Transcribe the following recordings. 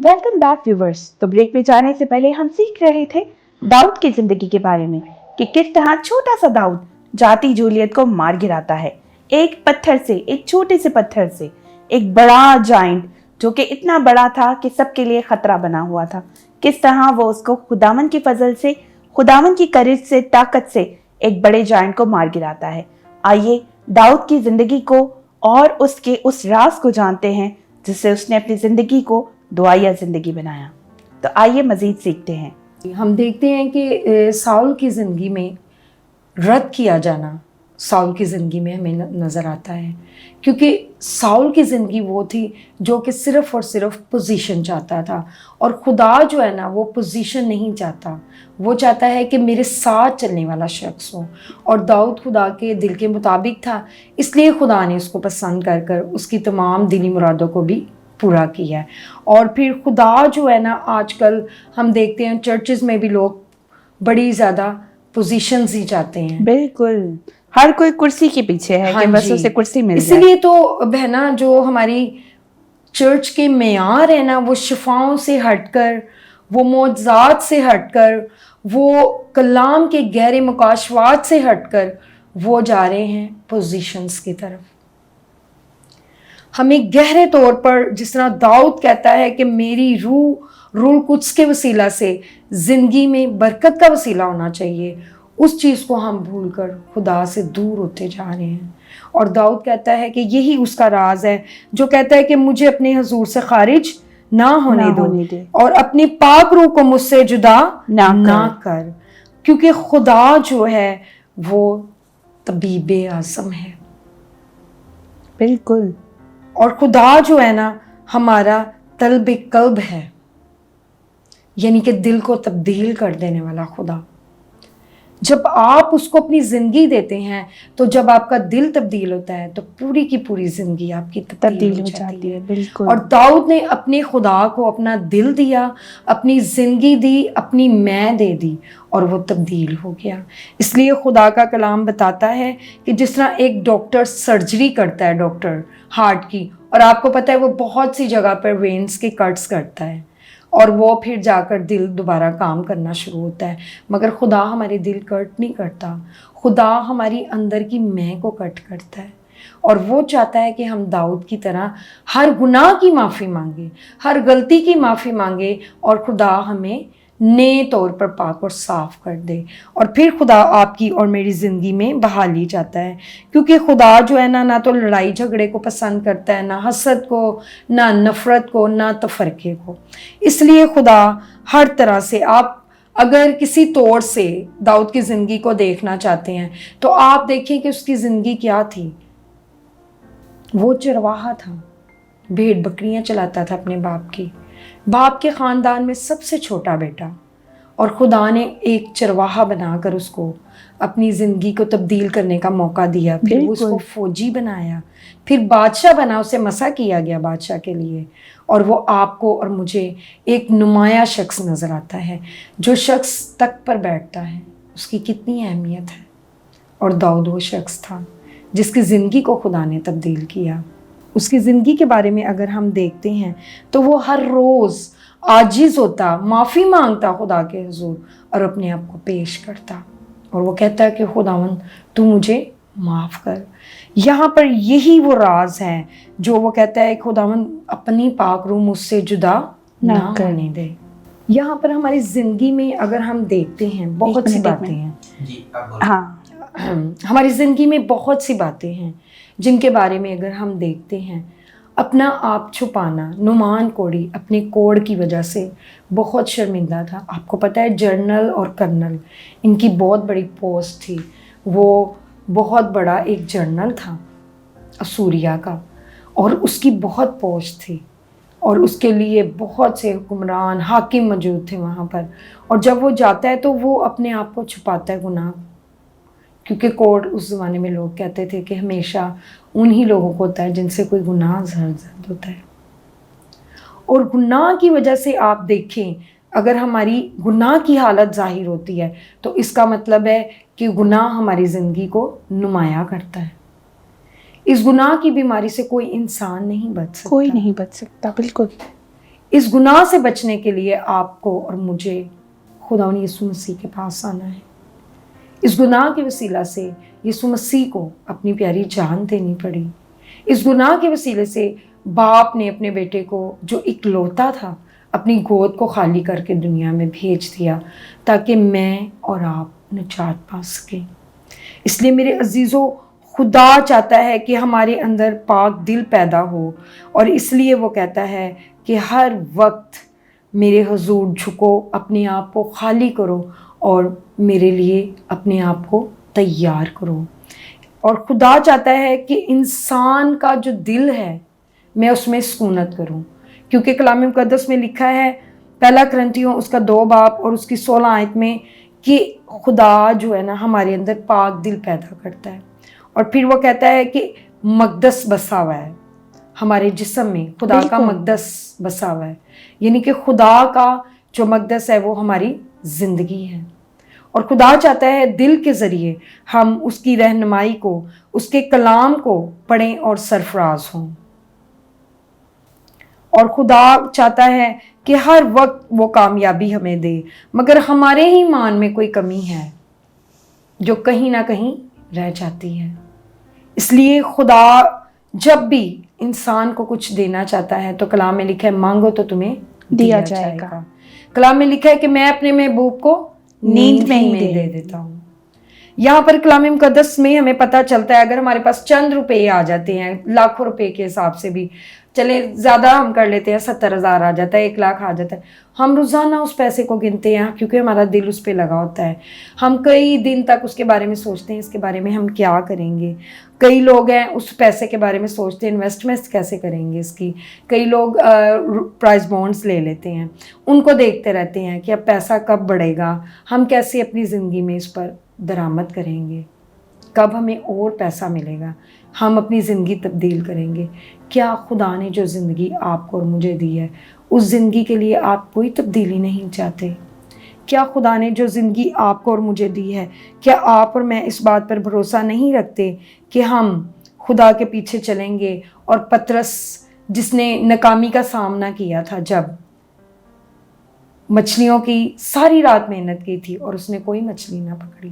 Welcome back viewers. तो break में जाने से पहले हम सीख रहे थे दाऊद की जिंदगी के बारे में कि किस तरह छोटा सा दाऊद जाती जूलियत को मार गिराता है एक पत्थर से, एक छोटे से पत्थर से। एक बड़ा जाइंट जो कि इतना बड़ा था कि सबके लिए खतरा बना हुआ था, किस तरह वो उसको खुदावन की फजल से, खुदावन की करेज से, ताकत से एक बड़े जाइंट को मार गिराता है। आइए दाऊद की जिंदगी को और उसके उस राज को जानते हैं जिससे उसने अपनी जिंदगी को दुआया जिंदगी बनाया। तो आइए मजीद सीखते हैं। हम देखते हैं कि साउल की ज़िंदगी में रद्द किया जाना साउल की ज़िंदगी में हमें नज़र आता है, क्योंकि साउल की ज़िंदगी वो थी जो कि सिर्फ़ और सिर्फ पोजीशन चाहता था, और खुदा जो है ना वो पोजीशन नहीं चाहता, वो चाहता है कि मेरे साथ चलने वाला शख्स हो। और दाऊद खुदा के दिल के मुताबिक था, इसलिए खुदा ने उसको पसंद कर कर उसकी तमाम दिली मुरादों को भी पूरा किया है। और फिर खुदा जो है ना, आजकल हम देखते हैं चर्चेस में भी लोग बड़ी ज़्यादा पोजीशंस ही चाहते हैं। बिल्कुल, हर कोई कुर्सी के पीछे है कि बस उसे कुर्सी मिल जाए। इसलिए तो बहना, जो हमारी चर्च के मेयार है ना, वो शिफाओं से हटकर, वो मौजज़ात से हटकर, वो कलाम के गहरे मुकाशवात से हटकर वो जा रहे हैं पोजीशंस की तरफ। हमें गहरे तौर पर, जिस तरह दाऊद कहता है कि मेरी रूह कुछ के वसीला से ज़िंदगी में बरकत का वसीला होना चाहिए, उस चीज़ को हम भूलकर खुदा से दूर होते जा रहे हैं। और दाऊद कहता है कि यही उसका राज है, जो कहता है कि मुझे अपने हुजूर से खारिज ना होने दो और अपनी पाक रूह को मुझसे जुदा ना कर, क्योंकि खुदा जो है वो तबीब आज़म है। बिल्कुल। और खुदा जो है ना हमारा तलब कल्ब है, यानी कि दिल को तब्दील कर देने वाला खुदा। जब आप उसको अपनी ज़िंदगी देते हैं, तो जब आपका दिल तब्दील होता है तो पूरी की पूरी ज़िंदगी आपकी तब्दील हो जाती है। बिल्कुल। और दाऊद ने अपने खुदा को अपना दिल दिया, अपनी ज़िंदगी दी, अपनी मैं दे दी, और वो तब्दील हो गया। इसलिए खुदा का कलाम बताता है कि जिस तरह एक डॉक्टर सर्जरी करता है, डॉक्टर हार्ट की, और आपको पता है वो बहुत सी जगह पर वेन्स के कट्स करता है, और वो फिर जाकर दिल दोबारा काम करना शुरू होता है। मगर खुदा हमारे दिल कट नहीं करता, खुदा हमारी अंदर की मैं को कट करता है। और वो चाहता है कि हम दाऊद की तरह हर गुनाह की माफ़ी मांगे, हर गलती की माफ़ी मांगे, और खुदा हमें नए तौर पर पाक और साफ़ कर दे। और फिर खुदा आपकी और मेरी ज़िंदगी में बहाली चाहता है, क्योंकि खुदा जो है ना तो लड़ाई झगड़े को पसंद करता है, ना हसद को, ना नफ़रत को, ना तफरके को। इसलिए खुदा हर तरह से, आप अगर किसी तौर से दाऊद की ज़िंदगी को देखना चाहते हैं तो आप देखें कि उसकी ज़िंदगी क्या थी। वो चरवाहा था, भेड़ बकरियां चलाता था अपने बाप के ख़ानदान में सबसे छोटा बेटा, और खुदा ने एक चरवाहा बनाकर उसको अपनी ज़िंदगी को तब्दील करने का मौका दिया। फिर उसको फ़ौजी बनाया, फिर बादशाह बना, उसे मसा किया गया बादशाह के लिए। और वो आपको और मुझे एक नुमाया शख्स नज़र आता है, जो शख्स तख्त पर बैठता है उसकी कितनी अहमियत है। और दाऊद वो शख्स था जिसकी ज़िंदगी को खुदा ने तब्दील किया। उसकी ज़िंदगी के बारे में अगर हम देखते हैं तो वो हर रोज़ आजिज़ होता, माफ़ी मांगता खुदा के हुजूर, और अपने आप को पेश करता, और वो कहता है कि खुदावन तू मुझे माफ़ कर। यहाँ पर यही वो राज है जो वो कहता है, खुदावन अपनी पाक रूह मुझसे जुदा ना करने दे। यहाँ पर हमारी ज़िंदगी में अगर हम देखते हैं बहुत सी बातें हैं। हाँ, हमारी ज़िंदगी में बहुत सी बातें हैं जिनके बारे में अगर हम देखते हैं, अपना आप छुपाना, नुमान कोड़ी अपने कोड की वजह से बहुत शर्मिंदा था। आपको पता है जनरल और कर्नल, इनकी बहुत बड़ी पोस्ट थी। वो बहुत बड़ा एक जनरल था असूरिया का, और उसकी बहुत पोस्ट थी, और उसके लिए बहुत से हुक्मरान हाकिम मौजूद थे वहाँ पर। और जब वो जाता है तो वो अपने आप को छुपाता है गुनाह, क्योंकि कोड उस ज़माने में लोग कहते थे कि हमेशा उन्हीं लोगों को होता है जिनसे कोई गुनाह ज़र्द होता है। और गुनाह की वजह से आप देखें, अगर हमारी गुनाह की हालत ज़ाहिर होती है तो इसका मतलब है कि गुनाह हमारी ज़िंदगी को नुमाया करता है। इस गुनाह की बीमारी से कोई इंसान नहीं बच सकता, कोई नहीं बच सकता। बिल्कुल। اس گناہ سے بچنے کے لیے آپ کو اور مجھے خداوند یسوع مسیح کے پاس آنا ہے. اس گناہ کے وسیلہ سے یسوع مسیح کو اپنی پیاری جان دینی پڑی. اس گناہ کے وسیلے سے باپ نے اپنے بیٹے کو جو اکلوتا تھا اپنی گود کو خالی کر کے دنیا میں بھیج دیا تاکہ میں اور آپ نجات پا سکیں. اس لیے میرے عزیزو خدا چاہتا ہے کہ ہمارے اندر پاک دل پیدا ہو، اور اس لیے وہ کہتا ہے کہ ہر وقت میرے حضور جھکو، اپنے آپ کو خالی کرو اور میرے لیے اپنے آپ کو تیار کرو. اور خدا چاہتا ہے کہ انسان کا جو دل ہے میں اس میں سکونت کروں، کیونکہ کلام مقدس میں لکھا ہے پہلا کرنتیوں اس کا 2 باب اور اس کی 16 آیت میں کہ خدا جو ہے نا ہمارے اندر پاک دل پیدا کرتا ہے. اور پھر وہ کہتا ہے کہ مقدس بسا ہوا ہے ہمارے جسم میں، خدا کا مقدس بسا ہوا ہے، یعنی کہ خدا کا جو مقدس ہے وہ ہماری زندگی ہے. اور خدا چاہتا ہے دل کے ذریعے ہم اس کی رہنمائی کو، اس کے کلام کو پڑھیں اور سرفراز ہوں. اور خدا چاہتا ہے کہ ہر وقت وہ کامیابی ہمیں دے، مگر ہمارے ہی ایمان میں کوئی کمی ہے جو کہیں نہ کہیں رہ جاتی ہے. اس لیے خدا جب بھی انسان کو کچھ دینا چاہتا ہے تو کلام میں لکھا ہے مانگو تو تمہیں دیا جائے گا. کلام میں لکھا ہے کہ میں اپنے محبوب کو نیند میں ہی دے دیتا ہوں. یہاں پر کلام مقدس میں ہمیں پتہ چلتا ہے اگر ہمارے پاس چند روپے آ جاتے ہیں، لاکھوں روپے کے حساب سے بھی چلے زیادہ ہم کر لیتے ہیں، 70,000 آ جاتا ہے، 1 لاکھ آ جاتا ہے، ہم روزانہ اس پیسے کو گنتے ہیں کیونکہ ہمارا دل اس پہ لگا ہوتا ہے. ہم کئی دن تک اس کے بارے میں سوچتے ہیں اس کے بارے میں ہم کیا کریں گے. کئی لوگ ہیں اس پیسے کے بارے میں سوچتے ہیں انویسٹمنٹ کیسے کریں گے اس کی. کئی لوگ پرائز بانڈس لے لیتے ہیں، ان کو دیکھتے رہتے ہیں کہ اب پیسہ کب بڑھے گا، ہم کیسے اپنی زندگی میں اس پر درآمد کریں گے، کب ہمیں اور پیسہ ملے گا، ہم اپنی زندگی تبدیل کریں گے. کیا خدا نے جو زندگی آپ کو اور مجھے دی ہے اس زندگی کے لیے آپ کوئی تبدیلی نہیں چاہتے؟ کیا خدا نے جو زندگی آپ کو اور مجھے دی ہے، کیا آپ اور میں اس بات پر بھروسہ نہیں رکھتے کہ ہم خدا کے پیچھے چلیں گے؟ اور پطرس جس نے ناکامی کا سامنا کیا تھا، جب مچھلیوں کی ساری رات محنت کی تھی اور اس نے کوئی مچھلی نہ پکڑی،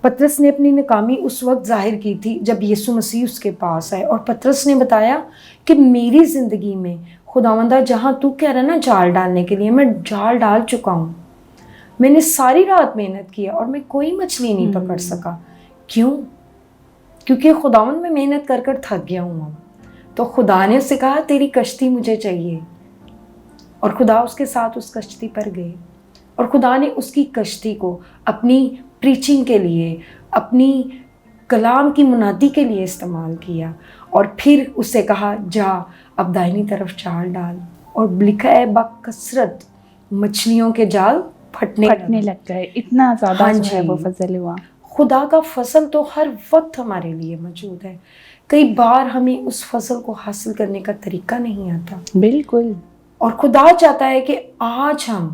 پطرس نے اپنی ناکامی اس وقت ظاہر کی تھی جب یسوع مسیح اس کے پاس آئے، اور پطرس نے بتایا کہ میری زندگی میں خداوندہ جہاں تو کہہ رہا نا جال ڈالنے کے لیے، میں جال ڈال چکا ہوں، میں نے ساری رات محنت کیا اور میں کوئی مچھلی نہیں پکڑ سکا. کیوں؟ کیونکہ خداوند میں محنت کر کر تھک گیا ہوں. تو خدا نے اسے کہا تیری کشتی مجھے چاہیے، اور خدا اس کے ساتھ اس کشتی پر گئے، اور خدا نے اس کی کشتی کو اپنی پریچنگ کے لیے، اپنی کلام کی منادی کے لیے استعمال کیا، اور پھر اسے کہا جا اب دائنی طرف جال ڈال. اور لکھا ہے بکثرت مچھلیوں کے جال پھٹنے لگ گئے. اتنا زیادہ جو ہے وہ فضل ہوا. خدا کا فضل تو ہر وقت ہمارے لیے موجود ہے. کئی بار ہمیں اس فضل کو حاصل کرنے کا طریقہ نہیں آتا. بالکل. اور خدا چاہتا ہے کہ آج ہم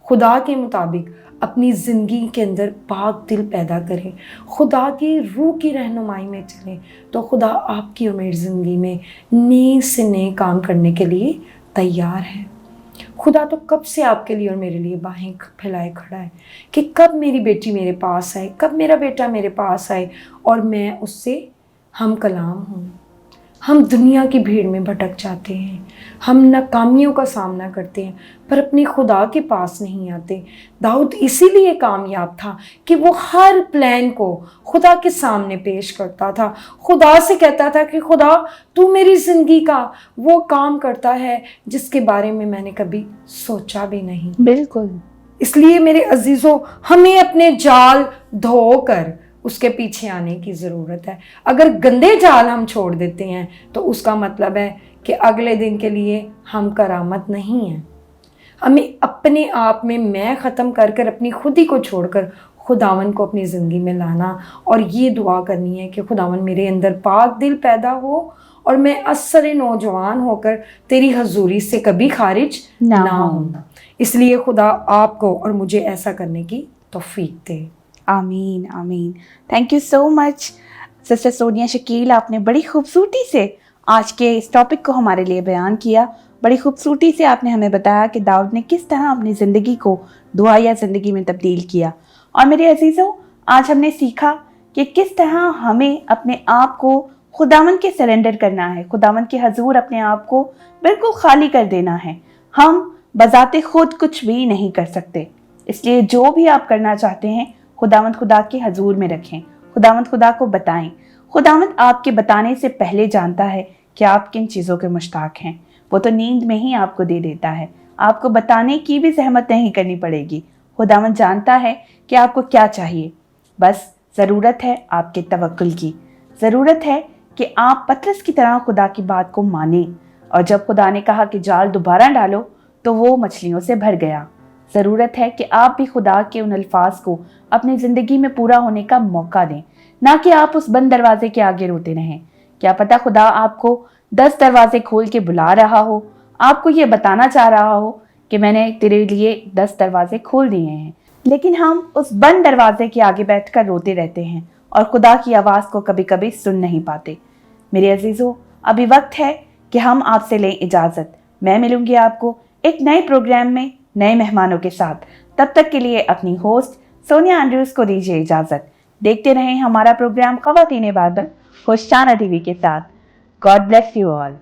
خدا کے مطابق اپنی زندگی کے اندر پاک دل پیدا کریں، خدا کی روح کی رہنمائی میں چلیں، تو خدا آپ کی اور میری زندگی میں نئے سے نئے کام کرنے کے لیے تیار ہے. خدا تو کب سے آپ کے لیے اور میرے لیے باہیں پھیلائے کھڑا ہے کہ کب میری بیٹی میرے پاس آئے، کب میرا بیٹا میرے پاس آئے اور میں اس سے ہم کلام ہوں. ہم دنیا کی بھیڑ میں بھٹک جاتے ہیں، ہم ناکامیوں کا سامنا کرتے ہیں پر اپنے خدا کے پاس نہیں آتے. داؤد اسی لیے کامیاب تھا کہ وہ ہر پلان کو خدا کے سامنے پیش کرتا تھا، خدا سے کہتا تھا کہ خدا تو میری زندگی کا وہ کام کرتا ہے جس کے بارے میں نے کبھی سوچا بھی نہیں. بالکل. اس لیے میرے عزیزوں ہمیں اپنے جال دھو کر اس کے پیچھے آنے کی ضرورت ہے. اگر گندے جال ہم چھوڑ دیتے ہیں تو اس کا مطلب ہے کہ اگلے دن کے لیے ہم کرامت نہیں ہیں. ہمیں اپنے آپ میں ختم کر کر اپنی خودی کو چھوڑ کر خداون کو اپنی زندگی میں لانا اور یہ دعا کرنی ہے کہ خداون میرے اندر پاک دل پیدا ہو اور میں اثر نوجوان ہو کر تیری حضوری سے کبھی خارج نہ ہوں. اس لیے خدا آپ کو اور مجھے ایسا کرنے کی توفیق دے. آمین آمین. Thank you so much sister Sonia Shakeel, آپ نے بڑی خوبصورتی سے آج کے اس ٹاپک کو ہمارے لیے بیان کیا. बड़ी खूबसूरती से आपने हमें बताया कि दाऊद ने किस तरह अपनी ज़िंदगी को दुआया ज़िंदगी में तब्दील किया। और मेरे अजीज़ों, आज हमने सीखा कि किस तरह हमें अपने आप को खुदावंद के सरेंडर करना है, खुदावंद के हजूर अपने आप को बिल्कुल खाली कर देना है। हम बजाते खुद कुछ भी नहीं कर सकते, इसलिए जो भी आप करना चाहते हैं खुदावंद खुदा के हजूर में रखें, खुदावंद खुदा को बताएं। खुदावंद आपके बताने से पहले जानता है कि आप किन चीज़ों के मुश्ताक हैं। वो तो नींद में ही आपको दे देता है, आपको बताने की भी जहमत नहीं करनी पड़ेगी। खुदावंद जानता है कि आपको क्या चाहिए, बस ज़रूरत है आपके तवक्कुल की। ज़रूरत है कि आप पतरस की तरह खुदा की बात को माने। और जब खुदा ने कहा कि जाल दोबारा डालो तो वो मछलियों से भर गया। ज़रूरत है कि आप भी खुदा के उन अल्फाज को अपनी ज़िंदगी में पूरा होने का मौका दें, ना कि आप उस बंद दरवाजे के आगे रोते रहें। क्या पता खुदा आपको 10 दरवाजे खोल के बुला रहा हो, आपको ये बताना चाह रहा हो कि मैंने तेरे लिए 10 दरवाजे खोल दिए हैं, लेकिन हम उस बंद दरवाजे के आगे बैठकर रोते रहते हैं और खुदा की आवाज़ को कभी कभी सुन नहीं पाते। मेरे अजीज़ों, अभी वक्त है कि हम आपसे लें इजाज़त। मैं मिलूंगी आपको एक नए प्रोग्राम में नए मेहमानों के साथ। तब तक के लिए अपनी होस्ट सोनिया एंड्रूज को दीजिए इजाज़त। देखते रहें हमारा प्रोग्राम ख़वातीन इबादत होस्टाना टीवी के साथ। God bless you all.